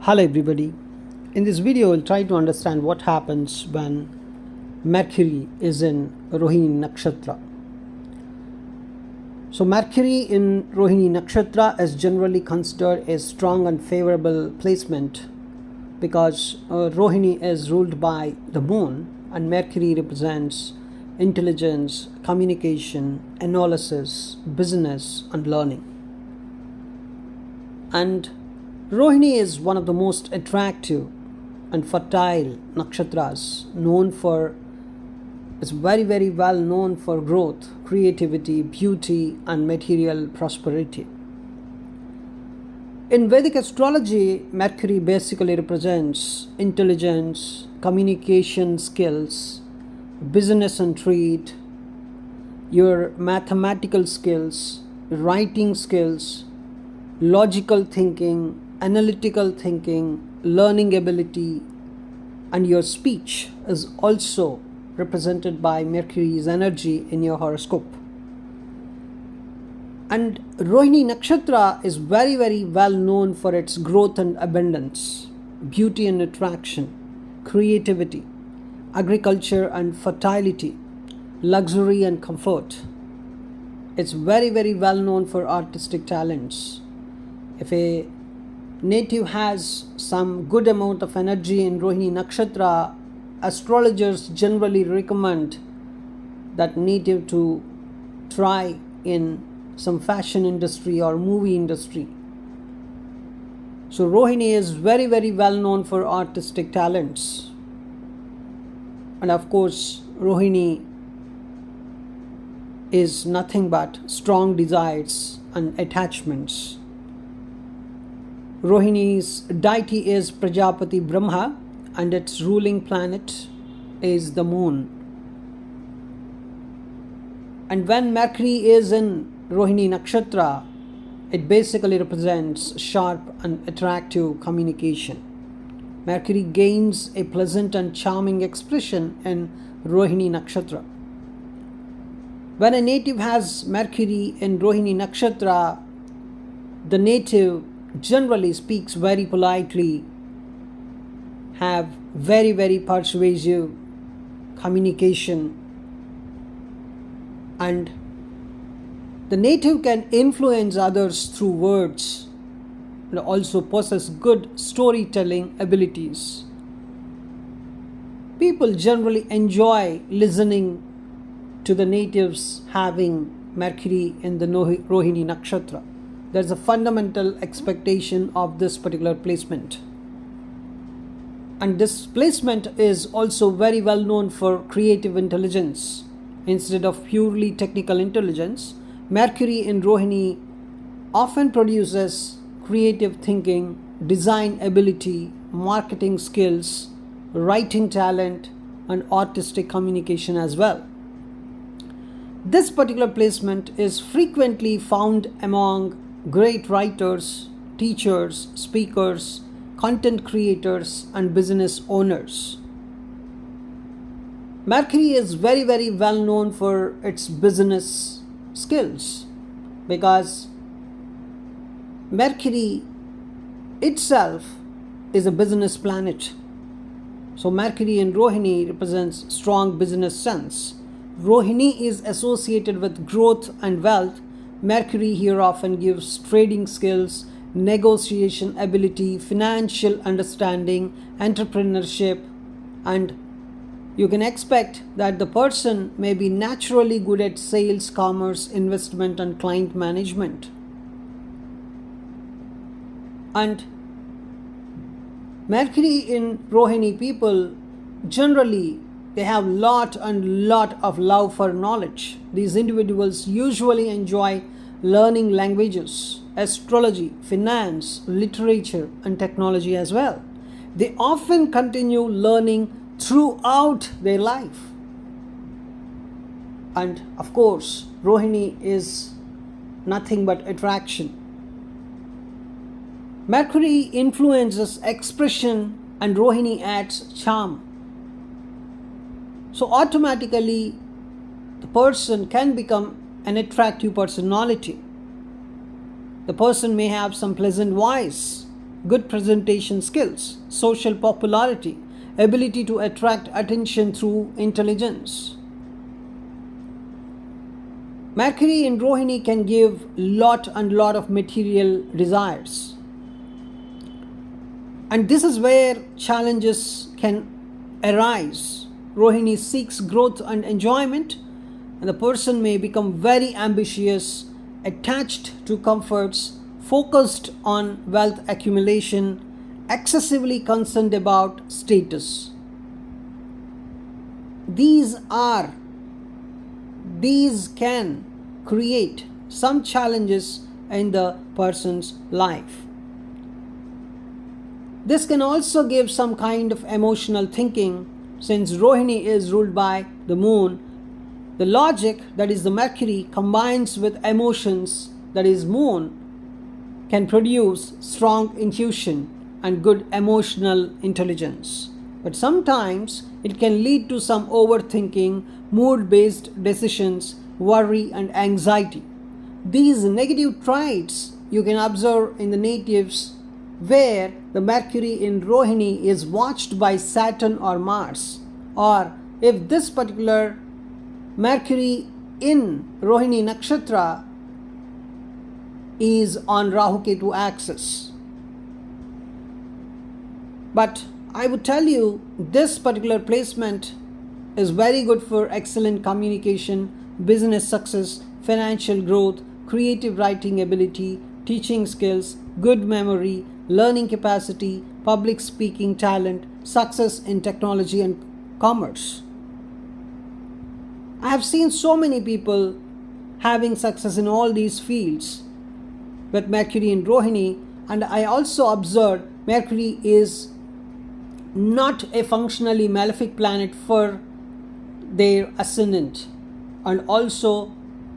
Hello everybody. In this video we'll try to understand what happens when Mercury is in Rohini nakshatra. So Mercury in Rohini nakshatra is generally considered a strong and favorable placement because Rohini is ruled by the moon and Mercury represents intelligence, communication, analysis, business and learning. And Rohini is one of the most attractive and fertile nakshatras, it's very well known for growth, creativity, beauty and material prosperity. In Vedic astrology, Mercury basically represents intelligence, communication skills, business and trade, your mathematical skills, writing skills, logical thinking, analytical thinking, learning ability, and your speech is also represented by Mercury's energy in your horoscope. And Rohini nakshatra is very well known for its growth and abundance, beauty and attraction, creativity, agriculture and fertility, luxury and comfort. It's very well known for artistic talents. If a native has some good amount of energy in Rohini nakshatra, astrologers generally recommend that native to try in some fashion industry or movie industry. So Rohini is very well known for artistic talents. And of course, Rohini is nothing but strong desires and attachments. Rohini's deity is Prajapati Brahma and its ruling planet is the moon. And when Mercury is in Rohini nakshatra, it basically represents sharp and attractive communication. Mercury gains a pleasant and charming expression in Rohini nakshatra. When a native has Mercury in Rohini nakshatra, the native generally speaks very politely, have very persuasive communication, and the native can influence others through words and also possess good storytelling abilities. People generally enjoy listening to the natives having Mercury in the Rohini nakshatra. There's a fundamental expectation of this particular placement. And this placement is also very well known for creative intelligence. Instead of purely technical intelligence, Mercury in Rohini often produces creative thinking, design ability, marketing skills, writing talent, and artistic communication as well. This particular placement is frequently found among great writers, teachers, speakers, content creators, and business owners. Mercury is very well known for its business skills because Mercury itself is a business planet. So Mercury in Rohini represents strong business sense. Rohini is associated with growth and wealth. Mercury here often gives trading skills, negotiation ability, financial understanding, entrepreneurship, and you can expect that the person may be naturally good at sales, commerce, investment, and client management. And Mercury in Rohini people generally they have lot of love for knowledge. These individuals usually enjoy learning languages, astrology, finance, literature, and technology as well. They often continue learning throughout their life. And of course, Rohini is nothing but attraction. Mercury influences expression and Rohini adds charm. So automatically, the person can become an attractive personality. The person may have some pleasant voice, good presentation skills, social popularity, ability to attract attention through intelligence. Mercury in Rohini can give lot of material desires. And this is where challenges can arise. Rohini seeks growth and enjoyment, and the person may become very ambitious, attached to comforts, focused on wealth accumulation, excessively concerned about status. These can create some challenges in the person's life. This can also give some kind of emotional thinking. Since Rohini is ruled by the moon, the logic, that is the Mercury, combines with emotions, that is moon, can produce strong intuition and good emotional intelligence. But sometimes it can lead to some overthinking, mood-based decisions, worry and anxiety. These negative traits you can observe in the natives where the Mercury in Rohini is watched by Saturn or Mars, or if this particular Mercury in Rohini nakshatra is on Rahu-Ketu axis. But I would tell you, this particular placement is very good for excellent communication, business success, financial growth, creative writing ability, teaching skills, good memory, learning capacity, public speaking talent, success in technology and commerce. I have seen so many people having success in all these fields with Mercury in Rohini, and I also observed Mercury is not a functionally malefic planet for their ascendant, and also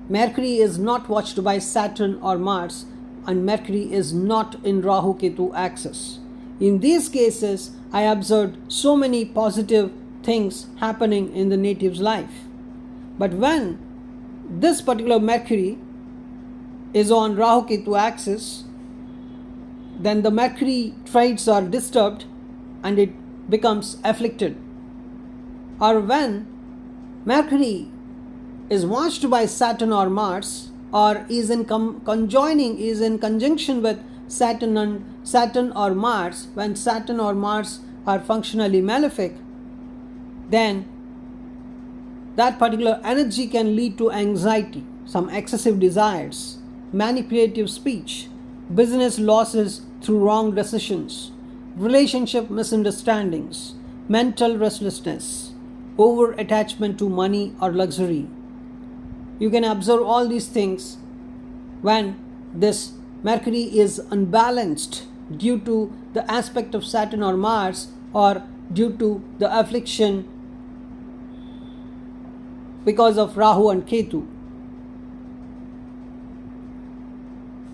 Mercury is not watched by Saturn or Mars, and Mercury is not in Rahu-Ketu axis. In these cases, I observed so many positive things happening in the native's life. But when this particular Mercury is on Rahu-Ketu axis, then the Mercury traits are disturbed and it becomes afflicted. Or when Mercury is watched by Saturn or Mars, or is in conjunction with Saturn or Mars, when Saturn or Mars are functionally malefic, then that particular energy can lead to anxiety, some excessive desires, manipulative speech, business losses through wrong decisions, relationship misunderstandings, mental restlessness, over attachment to money or luxury. You can observe all these things when this Mercury is unbalanced due to the aspect of Saturn or Mars, or due to the affliction because of Rahu and Ketu.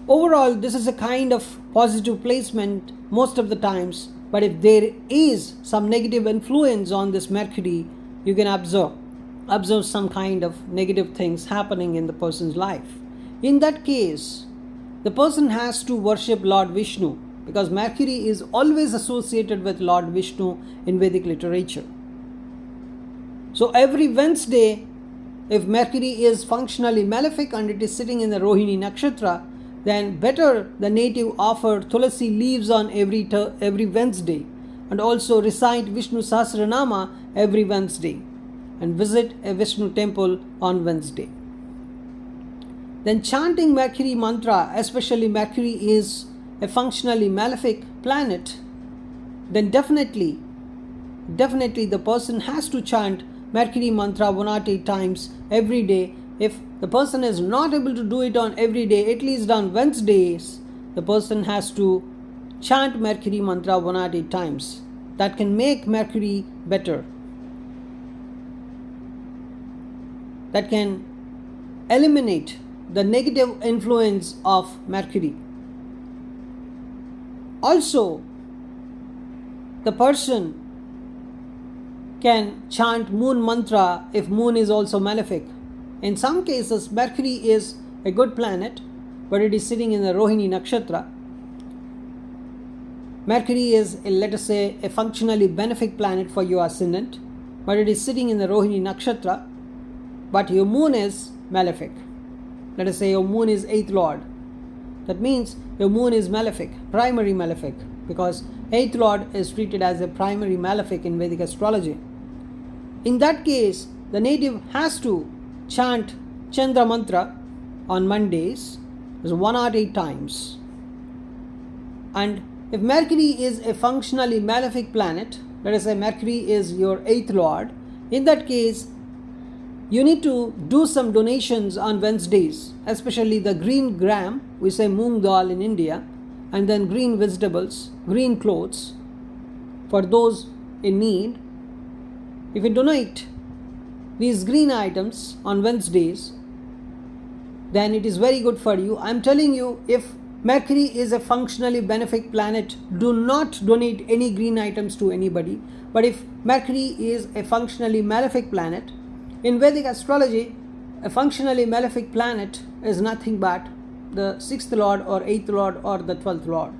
Overall, this is a kind of positive placement most of the times, but if there is some negative influence on this Mercury, you can observe some kind of negative things happening in the person's life. In that case, the person has to worship Lord Vishnu, because Mercury is always associated with Lord Vishnu in Vedic literature. So every Wednesday, if Mercury is functionally malefic and it is sitting in the Rohini nakshatra, then better the native offer tulasi leaves on every Wednesday, and also recite Vishnu Sahasranama every Wednesday, and visit a Vishnu temple on Wednesday. Then chanting Mercury mantra, especially Mercury is a functionally malefic planet, then definitely the person has to chant Mercury mantra 108 times every day. If the person is not able to do it on every day, at least on Wednesdays, the person has to chant Mercury mantra 108 times. That can make Mercury better. That can eliminate the negative influence of Mercury. Also, the person can chant moon mantra if moon is also malefic. In some cases, Mercury is a good planet, but it is sitting in the Rohini nakshatra. Mercury is, let us say, a functionally benefic planet for your ascendant, but it is sitting in the Rohini nakshatra, but your moon is malefic. Let us say your moon is 8th lord. That means your moon is malefic, primary malefic, because 8th lord is treated as a primary malefic in Vedic astrology. In that case, the native has to chant Chandra mantra on Mondays 108 times. And if Mercury is a functionally malefic planet, let us say Mercury is your 8th lord, in that case, you need to do some donations on Wednesdays, especially the green gram, we say moong dal in India, and then green vegetables, green clothes for those in need. If you donate these green items on Wednesdays, then it is very good for you. I am telling you, if Mercury is a functionally benefic planet, do not donate any green items to anybody. But if Mercury is a functionally malefic planet, in Vedic astrology, a functionally malefic planet is nothing but the 6th lord or 8th lord or the 12th lord.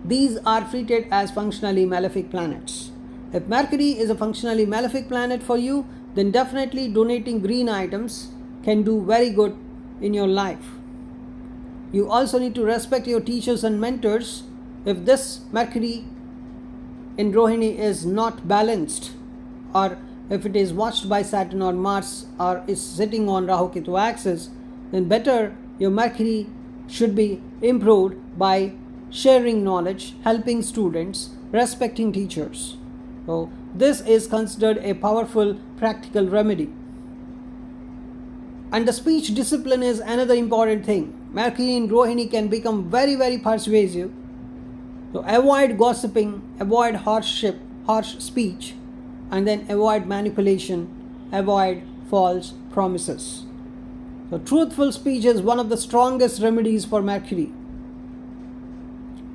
These are treated as functionally malefic planets. If Mercury is a functionally malefic planet for you, then definitely donating green items can do very good in your life. You also need to respect your teachers and mentors. If this Mercury in Rohini is not balanced, or if it is watched by Saturn or Mars, or is sitting on Rahu Ketu axis, then better your Mercury should be improved by sharing knowledge, helping students, respecting teachers. So this is considered a powerful practical remedy. And the speech discipline is another important thing. Mercury in Rohini can become very, very persuasive. So avoid gossiping, avoid harsh speech, and then avoid manipulation, avoid false promises. So truthful speech is one of the strongest remedies for Mercury.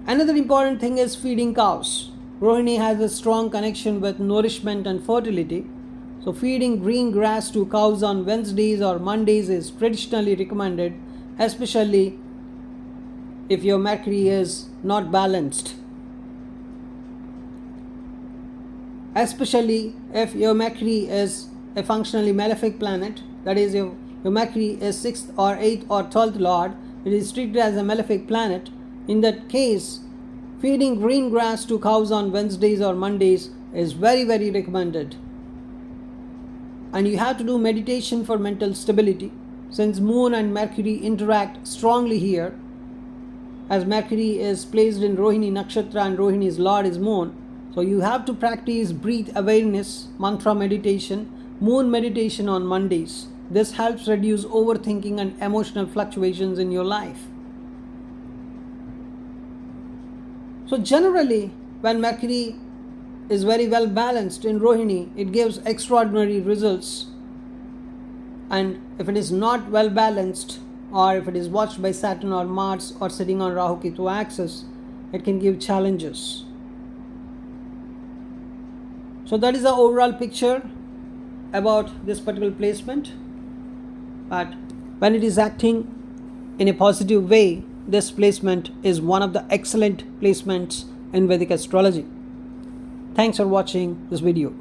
Another important thing is feeding cows. Rohini has a strong connection with nourishment and fertility. So feeding green grass to cows on Wednesdays or Mondays is traditionally recommended, especially if your Mercury is not balanced. Especially if your Mercury is a functionally malefic planet, that is, your Mercury is 6th or 8th or 12th lord, it is treated as a malefic planet. In that case, feeding green grass to cows on Wednesdays or Mondays is very, very recommended. And you have to do meditation for mental stability. Since Moon and Mercury interact strongly here, as Mercury is placed in Rohini nakshatra and Rohini's lord is Moon, so you have to practice breath awareness, mantra meditation, moon meditation on Mondays. This helps reduce overthinking and emotional fluctuations in your life. So generally, when Mercury is very well balanced in Rohini, it gives extraordinary results. And if it is not well balanced, or if it is watched by Saturn or Mars or sitting on Rahu Ketu axis, it can give challenges. So that is the overall picture about this particular placement. But when it is acting in a positive way, this placement is one of the excellent placements in Vedic astrology. Thanks for watching this video.